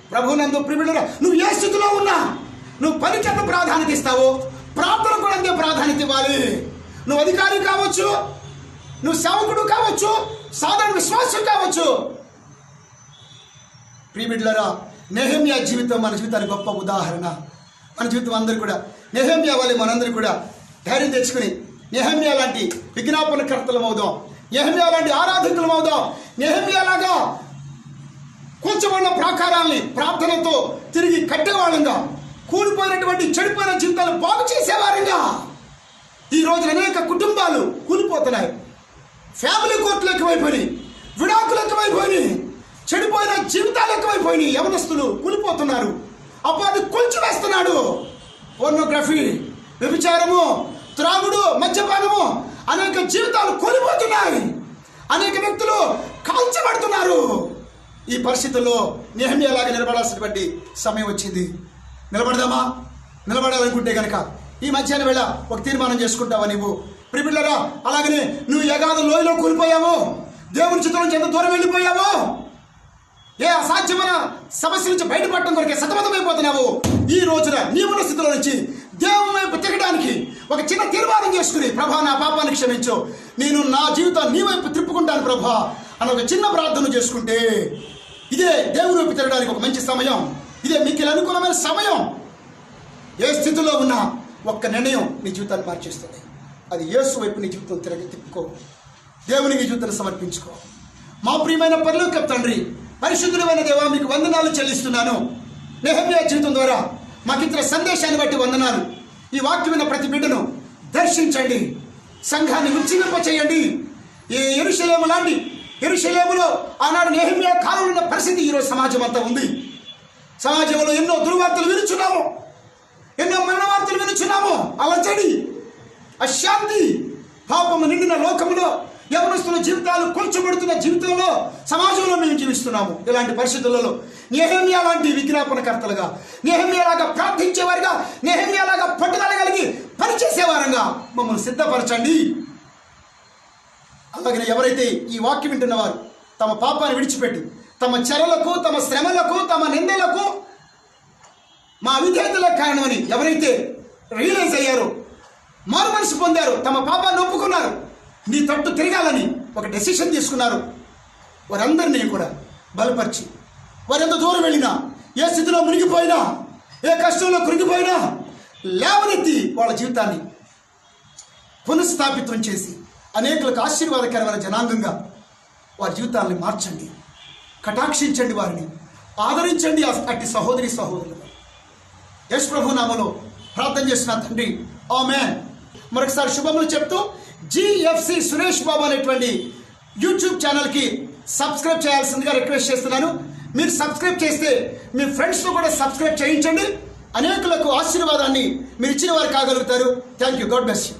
ప్రభువునందు ప్రియమైన నువ్వు ఏ స్థితిలో ఉన్నా నువ్వు పనికి ఎంత ప్రాధాన్యత ఇస్తావో ప్రార్థన కూడా అంతే ప్రాధాన్యత ఇవ్వాలి. నువ్వు అధికారి కావచ్చు, నువ్వు సేవకుడు కావచ్చు, సాధారణ విశ్వాసం కావచ్చు. ప్రియమిట్లరా, నెహెమ్యా జీవితం మన జీవితానికి గొప్ప ఉదాహరణ. మన జీవితం అందరూ కూడా నెహెమ్యా వల్ల మనందరూ కూడా ధైర్యం తెచ్చుకుని నెహెమ్యా లాంటి విజ్ఞాపనకర్తలం అవుదాం, నెహెమ్యా లాంటి ఆరాధకులం అవుదాం. నెహెమ్యా లాగా కూర్చోబడిన ప్రాకారాల్ని ప్రార్థనతో తిరిగి కట్టేవాళ్ళంగా, కూలిపోయినటువంటి చెడిపోయిన జీవితాలు బాగు చేసేవారంగా. ఈ రోజు అనేక కుటుంబాలు కూలిపోతున్నాయి. ఫ్యామిలీ కోర్టులు ఎక్కువైపోయినాయి, విడాకులు ఎక్కువైపోయినాయి, చెడిపోయిన జీవితాలు ఎక్కువైపోయినాయి. యవనస్తులు కూలిపోతున్నారు. అపవాది కూల్చివేస్తున్నాడు. పోర్నోగ్రఫీ, వ్యభిచారము, త్రాగుడు, మద్యపానము, అనేక జీవితాలు కూలిపోతున్నాయి. అనేక వ్యక్తులు కాల్చబడుతున్నారు. ఈ పరిస్థితుల్లో నెహెమ్యాలాగా నిలబడాల్సినటువంటి సమయం వచ్చింది. నిలబడదామా? నిలబడాలనుకుంటే కనుక ఈ మధ్యాహ్నం వేళ ఒక తీర్మానం చేసుకుంటావా నువ్వు? ప్రియమిత్రులారా, అలాగనే నువ్వు యగాద లోయలో కూలిపోయావో, దేవుని చిత్రం నుంచి ఎంత దూరం వెళ్ళిపోయావో, ఏ అసాధ్యమైన సమస్య నుంచి బయటపడటం కొరకే సతమతమైపోతున్నావు. ఈ రోజున నీవున్న స్థితిలో నుంచి దేవుని వైపు తిరగడానికి ఒక చిన్న తీర్మానం చేసుకుని, ప్రభా నా పాపాన్ని క్షమించు, నేను నా జీవితాన్ని నీ వైపు తిప్పుకుంటాను ప్రభా అని ఒక చిన్న ప్రార్థన చేసుకుంటే ఇదే దేవుని వైపు తిరగడానికి ఒక మంచి సమయం. ఇదే మీకు అనుకూలమైన సమయం. ఏ స్థితిలో ఉన్నా ఒక్క నిర్ణయం నీ జీవితాన్ని మార్చేస్తుంది. అది యేసు వైపు నీ జీవితం తిప్పుకో, దేవునికి జీవితాన్ని సమర్పించుకో. మా ప్రియమైన పరలోకపు తండ్రి, పరిశుద్ధుడైన దేవా, మీకు వందనాలు చెల్లిస్తున్నాను. నెహెమ్యా జీవితం ద్వారా మాకిచ్చిన సందేశాన్ని బట్టి వందనాలు. ఈ వాక్యం విన్న ప్రతి బిడ్డను దర్శించండి, సంఘాన్ని ఉజ్జీవింప చేయండి. ఈ యెరూషలేము లాంటి యెరూషలేములో ఆనాడు నెహెమ్యా కాలంలో ఉన్న పరిస్థితి ఈరోజు సమాజం అంతా ఉంది. సమాజంలో ఎన్నో దుర్వార్తలు వినుచున్నాము, ఎన్నో మరణ వార్తలు వినుచున్నాము. అలజడి, అశాంతి, పాపము నిండిన లోకంలో యవనస్తుల జీవితాలు కూల్చబడుతున్న జీవితంలో సమాజంలో మేము జీవిస్తున్నాము. ఇలాంటి పరిస్థితులలో నెహెమ్యా లాంటి విజ్ఞాపనకర్తలుగా, నెహెమ్యాలాగా ప్రార్థించేవారుగా, నెహెమ్యాలాగా పట్టుదల కలిగి పనిచేసేవారంగా మమ్మల్ని సిద్ధపరచండి. అలాగే ఎవరైతే ఈ వాక్యం వింటున్నవారు తమ పాపాన్ని విడిచిపెట్టి తమ చెరలకు, తమ శ్రమలకు, తమ నిందలకు మా అవిధేయతలకు కారణమని ఎవరైతే రియలైజ్ అయ్యారో, మారు మనసు పొందారో, తమ పాపాన్ని ఒప్పుకున్నారు, నీ తట్టు తిరగాలని ఒక డెసిషన్ తీసుకున్నారు, వారందరినీ కూడా బలపరిచి వారెంత దూరం వెళ్ళినా, ఏ స్థితిలో మునిగిపోయినా, ఏ కష్టంలో కృంగిపోయినా లేవనెత్తి వాళ్ళ జీవితాన్ని పునఃస్థాపితం చేసి అనేకులకు ఆశీర్వాదకరమైన జనాంగంగా వారి జీవితాలను మార్చండి, కటాక్షించండి, వారిని ఆదరించండి. అట్టి సహోదరి సహోదరులు యేసు ప్రభు నామములో ప్రార్థన చేసిన తండ్రి, ఆమేన్. మరొకసారి శుభములు చెప్తూ జిఎఫ్సి సురేష్ బాబు అనేటువంటి యూట్యూబ్ ఛానల్కి సబ్స్క్రైబ్ చేయాల్సిందిగా రిక్వెస్ట్ చేస్తున్నాను. మీరు సబ్స్క్రైబ్ చేస్తే మీ ఫ్రెండ్స్తో కూడా సబ్స్క్రైబ్ చేయించండి. అనేకులకు ఆశీర్వాదాన్ని మీరు ఇచ్చిన వారు కాగలుగుతారు. Thank you. God bless you.